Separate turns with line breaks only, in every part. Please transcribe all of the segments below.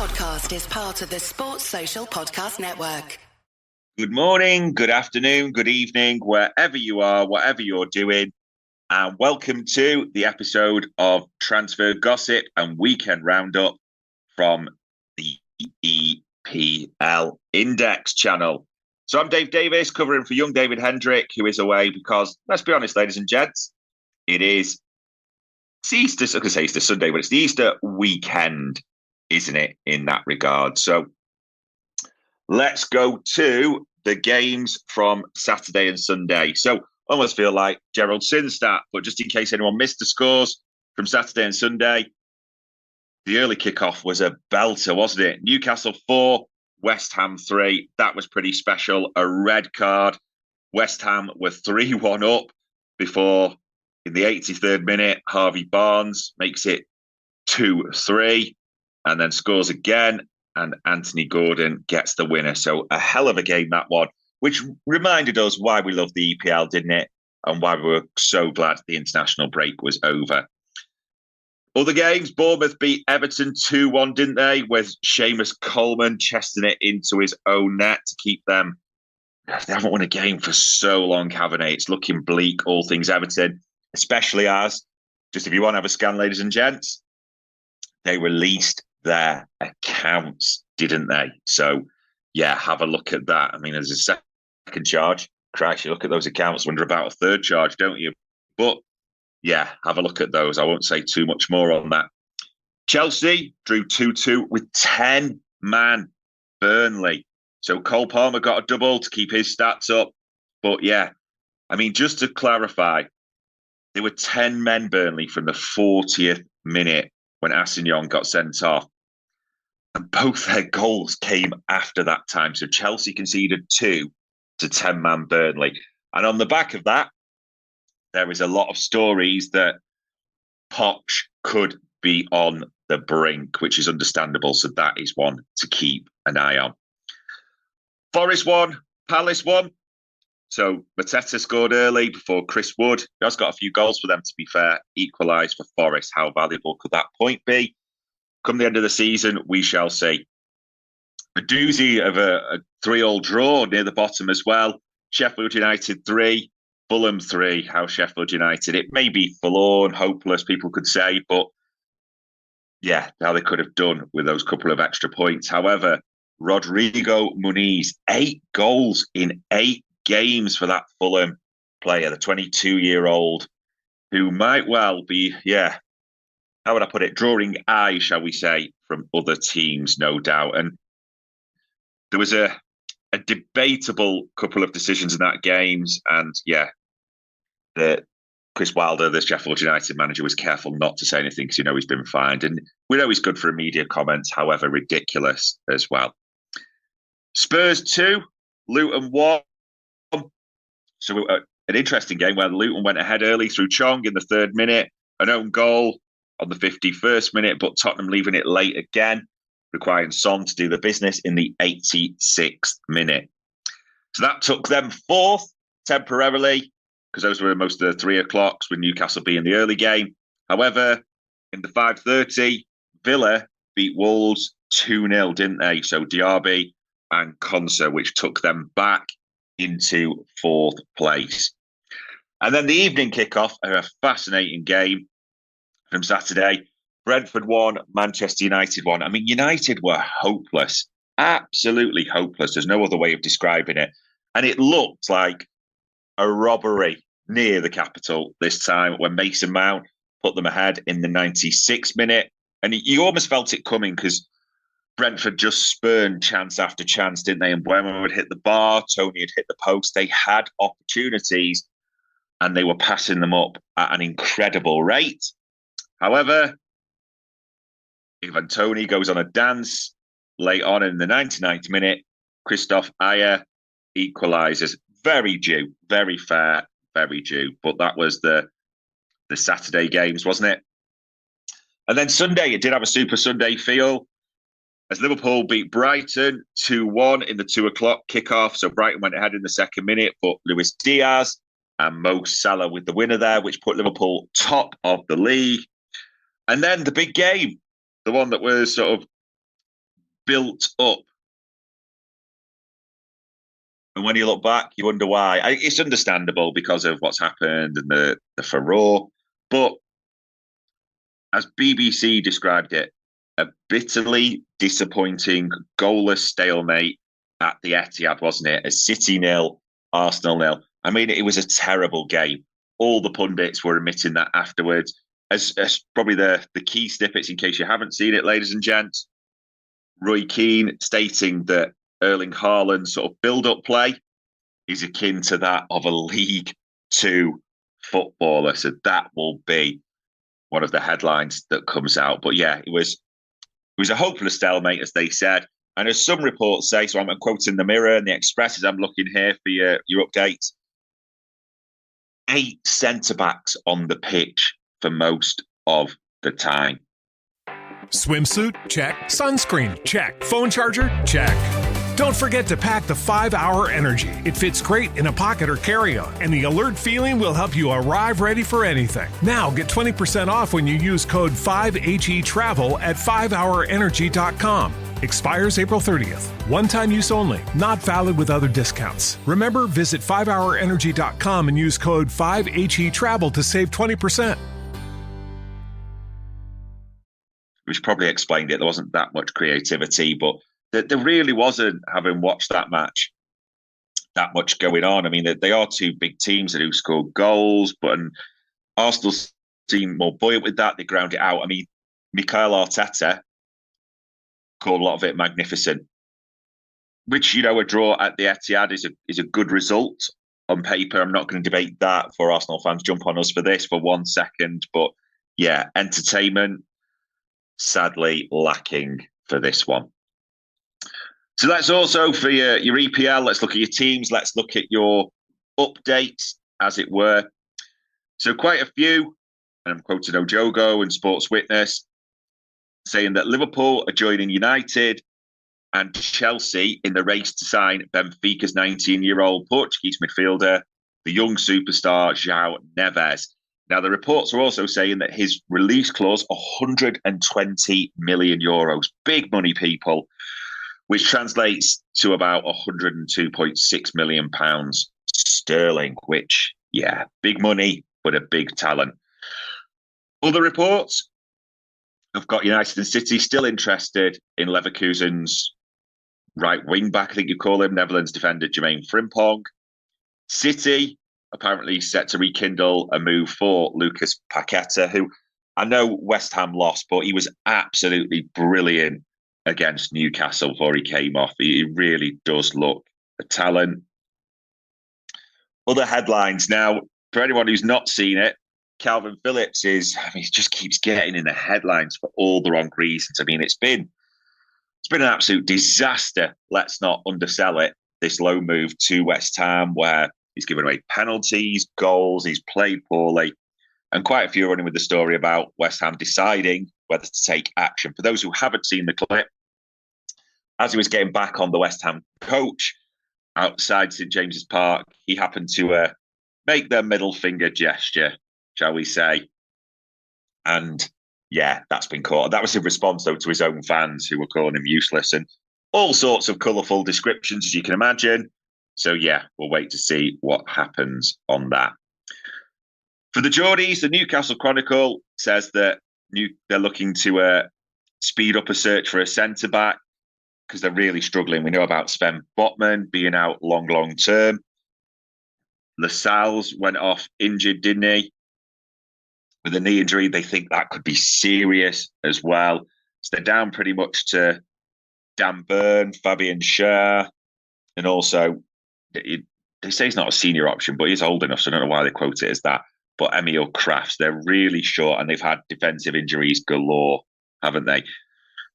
podcast is part of the Sports Social Podcast Network.
Good morning, good afternoon, good evening, wherever you are, whatever you're doing, and welcome to the episode of Transfer Gossip and Weekend Roundup from the EPL Index channel. So I'm Dave Davis, covering for young David Hendrick, who is away because, let's be honest, ladies and gents, it's Easter, I could say Easter Sunday, but it's the Easter weekend, isn't it, in that regard? So let's go to the games from Saturday and Sunday. So I almost feel like Gerald Sinstat, but just in case anyone missed the scores from Saturday and Sunday, the early kickoff was a belter, wasn't it? Newcastle 4, West Ham 3. That was pretty special. A red card. West Ham were 3-1 up before, in the 83rd minute, Harvey Barnes makes it 2-3 and then scores again. And Anthony Gordon gets the winner. So a hell of a game, that one, which reminded us why we love the EPL, didn't it? And why we were so glad the international break was over. Other games, Bournemouth beat Everton 2-1, didn't they? With Seamus Coleman chesting it into his own net to keep them. They haven't won a game for so long, haven't they? It's looking bleak, all things Everton, especially as, just if you want to have a scan, ladies and gents, they released their accounts, didn't they? So, yeah, have a look at that. I mean, there's a second charge. Christ, you look at those accounts, wonder about a third charge, don't you? But, yeah, have a look at those. I won't say too much more on that. Chelsea drew 2-2 with 10-man Burnley. So Cole Palmer got a double to keep his stats up. But, yeah, I mean, just to clarify, there were 10 men Burnley from the 40th minute when Assignon got sent off. And both their goals came after that time. So Chelsea conceded 2 to 10-man Burnley. And on the back of that, there is a lot of stories that Poch could be on the brink, which is understandable. So that is one to keep an eye on. Forest won, Palace won. So Mateta scored early before Chris Wood. He has got a few goals for them, to be fair. Equalised for Forest. How valuable could that point be? Come the end of the season, we shall see. A doozy of a 3-3 draw near the bottom as well. Sheffield United 3, Fulham 3. How Sheffield United, it may be forlorn, hopeless, people could say, but yeah, how they could have done with those couple of extra points. However, Rodrigo Muniz, 8 goals in 8 games for that Fulham player, the 22-year-old, who might well be, how would I put it, drawing eyes, shall we say, from other teams, no doubt. And there was a debatable couple of decisions in that games. And Chris Wilder, the Sheffield United manager, was careful not to say anything because he's been fined. And we know he's good for immediate comments, however ridiculous as well. Spurs 2, Luton 1. So an interesting game where Luton went ahead early through Chong in the 3rd minute, an own goal on the 51st minute, but Tottenham leaving it late again, requiring Son to do the business in the 86th minute. So that took them 4th temporarily, because those were most of the 3 o'clocks, with Newcastle being the early game. However, in the 5:30, Villa beat Wolves 2-0, didn't they? So Diaby and Konsa, which took them back into 4th place. And then the evening kickoff, a fascinating game from Saturday. Brentford won, Manchester United won. I mean, United were hopeless, absolutely hopeless. There's no other way of describing it. And it looked like a robbery near the capital this time when Mason Mount put them ahead in the 96th minute. And you almost felt it coming because Brentford just spurned chance after chance, didn't they? And Mbeumo had hit the bar, Tony had hit the post. They had opportunities and they were passing them up at an incredible rate. However, Ivan Toney goes on a dance late on in the 99th minute. Christoph Ayer equalises. Very due, very fair, very due. But that was the Saturday games, wasn't it? And then Sunday, it did have a Super Sunday feel, as Liverpool beat Brighton 2-1 in the 2 o'clock kickoff. So Brighton went ahead in the 2nd minute, but Luis Diaz and Mo Salah with the winner there, which put Liverpool top of the league. And then the big game, the one that was sort of built up. And when you look back, you wonder why. It's understandable because of what's happened and the furore. But as BBC described it, a bitterly disappointing goalless stalemate at the Etihad, wasn't it? A City 0, Arsenal 0. I mean, it was a terrible game. All the pundits were admitting that afterwards. As probably the key snippets, in case you haven't seen it, ladies and gents, Roy Keane stating that Erling Haaland's sort of build-up play is akin to that of a League Two footballer. So that will be one of the headlines that comes out. But yeah, it was a hopeless stalemate, as they said. And as some reports say, so I'm quoting the Mirror and the Express as I'm looking here for your updates, 8 centre-backs on the pitch for most of the time.
Swimsuit? Check. Sunscreen? Check. Phone charger? Check. Don't forget to pack the 5-Hour Energy. It fits great in a pocket or carry-on, and the alert feeling will help you arrive ready for anything. Now get 20% off when you use code 5HETRAVEL at 5hourenergy.com. Expires April 30th. One-time use only. Not valid with other discounts. Remember, visit 5hourenergy.com and use code 5HETRAVEL to save 20%.
Which probably explained it. There wasn't that much creativity, but there really wasn't, having watched that match, that much going on. I mean, they are two big teams that do score goals, but Arsenal seem more buoyant with that. They ground it out. I mean, Mikel Arteta called a lot of it magnificent, which, a draw at the Etihad is a good result on paper. I'm not going to debate that for Arsenal fans. Jump on us for this for 1 second. But yeah, entertainment, sadly lacking for this one. So that's also for your EPL. Let's look at your teams. Let's look at your updates, as it were. So quite a few, and I'm quoting Ojogo and Sports Witness, saying that Liverpool are joining United and Chelsea in the race to sign Benfica's 19-year-old Portuguese midfielder, the young superstar João Neves. Now, the reports are also saying that his release clause, 120 million euros, big money, people, which translates to about 102.6 million pounds sterling, which, yeah, big money, but a big talent. Other reports have got United and City still interested in Leverkusen's right wing back, I think you call him, Netherlands defender Jermaine Frimpong. City apparently set to rekindle a move for Lucas Paqueta, who I know West Ham lost, but he was absolutely brilliant against Newcastle before he came off. He really does look a talent. Other headlines now, for anyone who's not seen it, Calvin Phillips he just keeps getting in the headlines for all the wrong reasons. I mean, it's been an absolute disaster. Let's not undersell it. This low move to West Ham, where he's given away penalties, goals, he's played poorly, and quite a few running with the story about West Ham deciding whether to take action. For those who haven't seen the clip, as he was getting back on the West Ham coach outside St James's Park, he happened to make the middle finger gesture, shall we say. And yeah, that's been caught. That was in response, though, to his own fans who were calling him useless and all sorts of colourful descriptions, as you can imagine. So yeah, we'll wait to see what happens on that. For the Geordies, the Newcastle Chronicle says that they're looking to speed up a search for a centre-back because they're really struggling. We know about Sven Botman being out long term. Lascelles went off injured, didn't he? With a knee injury, they think that could be serious as well. So they're down pretty much to Dan Burn, Fabian Schär, and also, they say he's not a senior option, but he's old enough, so I don't know why they quote it as that. But Emil Krafts, they're really short, and they've had defensive injuries galore, haven't they?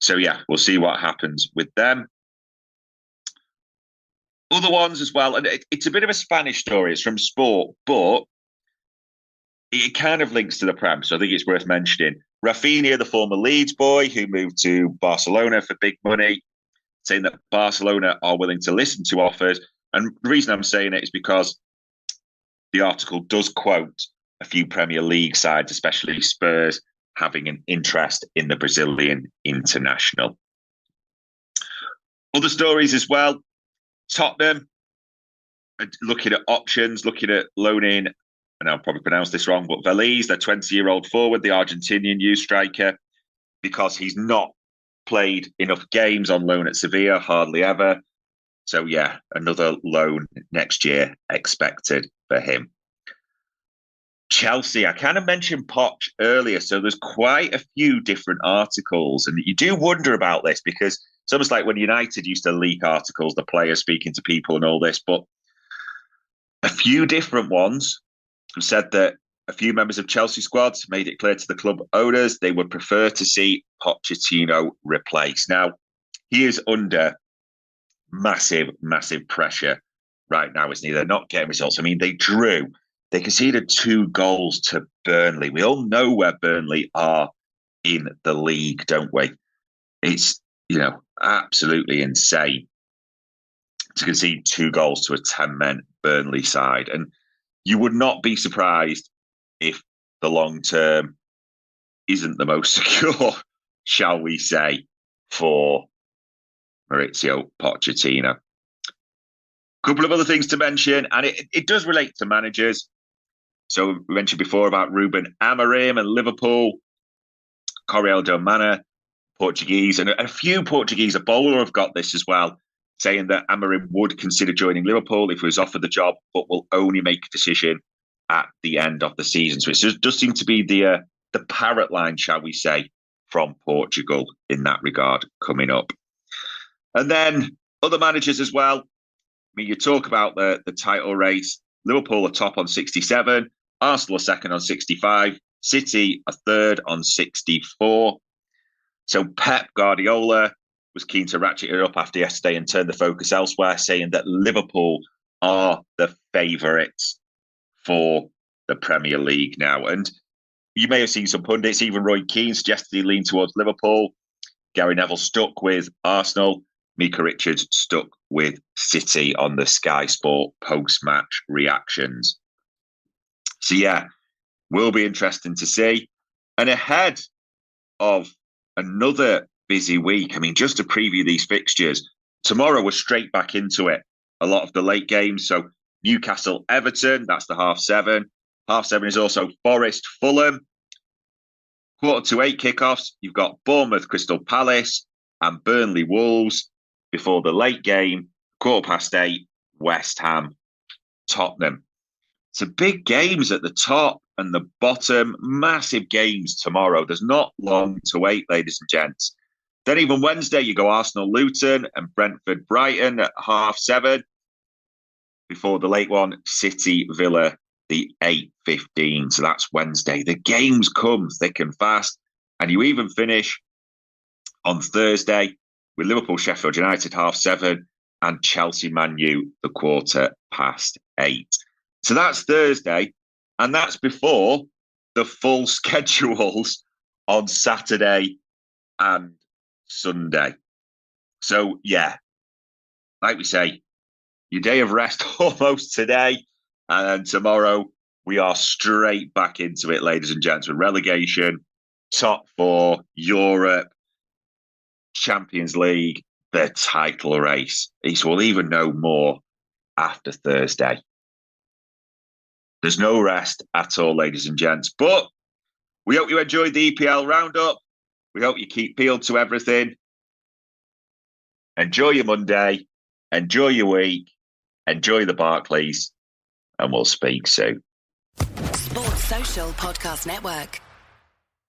So yeah, we'll see what happens with them. Other ones as well, and it's a bit of a Spanish story. It's from Sport, but it kind of links to the Prem, so I think it's worth mentioning. Rafinha, the former Leeds boy who moved to Barcelona for big money, saying that Barcelona are willing to listen to offers. And the reason I'm saying it is because the article does quote a few Premier League sides, especially Spurs, having an interest in the Brazilian international. Other stories as well. Tottenham looking at options, looking at loaning, and I'll probably pronounce this wrong, but Veliz, their 20-year-old forward, the Argentinian youth striker, because he's not played enough games on loan at Sevilla, hardly ever. So, yeah, another loan next year expected for him. Chelsea, I kind of mentioned Poch earlier, so there's quite a few different articles. And you do wonder about this because it's almost like when United used to leak articles, the players speaking to people and all this. But a few different ones have said that a few members of Chelsea squads made it clear to the club owners they would prefer to see Pochettino replaced. Now, he is under massive, massive pressure right now, isn't he? They're not getting results. I mean, they conceded 2 goals to Burnley. We all know where Burnley are in the league, don't we? It's, absolutely insane to concede 2 goals to a 10-man Burnley side. And you would not be surprised if the long term isn't the most secure, shall we say, for Mauricio Pochettino. A couple of other things to mention, and it does relate to managers. So we mentioned before about Ruben Amorim and Liverpool, Coriel Domana, Portuguese, and a few Portuguese. A bowler have got this as well, saying that Amorim would consider joining Liverpool if he was offered the job, but will only make a decision at the end of the season. So it does seem to be the parrot line, shall we say, from Portugal in that regard coming up. And then other managers as well. I mean, you talk about the title race. Liverpool are top on 67. Arsenal are second on 65. City are third on 64. So Pep Guardiola was keen to ratchet it up after yesterday and turn the focus elsewhere, saying that Liverpool are the favourites for the Premier League now. And you may have seen some pundits, even Roy Keane suggested he leaned towards Liverpool. Gary Neville stuck with Arsenal. Mika Richards stuck with City on the Sky Sport post-match reactions. So, yeah, will be interesting to see. And ahead of another busy week, I mean, just to preview these fixtures, tomorrow we're straight back into it. A lot of the late games. So Newcastle, Everton, that's the 7:30. 7:30 is also Forest, Fulham. 7:45 kickoffs, you've got Bournemouth, Crystal Palace, and Burnley, Wolves. Before the late game, 8:15, West Ham, Tottenham. So big games at the top and the bottom, massive games tomorrow. There's not long to wait, ladies and gents. Then even Wednesday, you go Arsenal, Luton, and Brentford, Brighton at 7:30. Before the late one, City, Villa, the 8:15. So that's Wednesday. The games come thick and fast. And you even finish on Thursday with Liverpool, Sheffield United, 7:30, and Chelsea, Man U, the 8:15. So that's Thursday. And that's before the full schedules on Saturday and Sunday. So, yeah, like we say, your day of rest almost today. And then tomorrow, we are straight back into it, ladies and gents, with relegation, top 4, Europe, Champions League, the title race. So we'll even know more after Thursday. There's no rest at all, ladies and gents. But we hope you enjoyed the EPL roundup. We hope you keep peeled to everything. Enjoy your Monday. Enjoy your week. Enjoy the Barclays. And we'll speak soon.
Sports Social Podcast Network.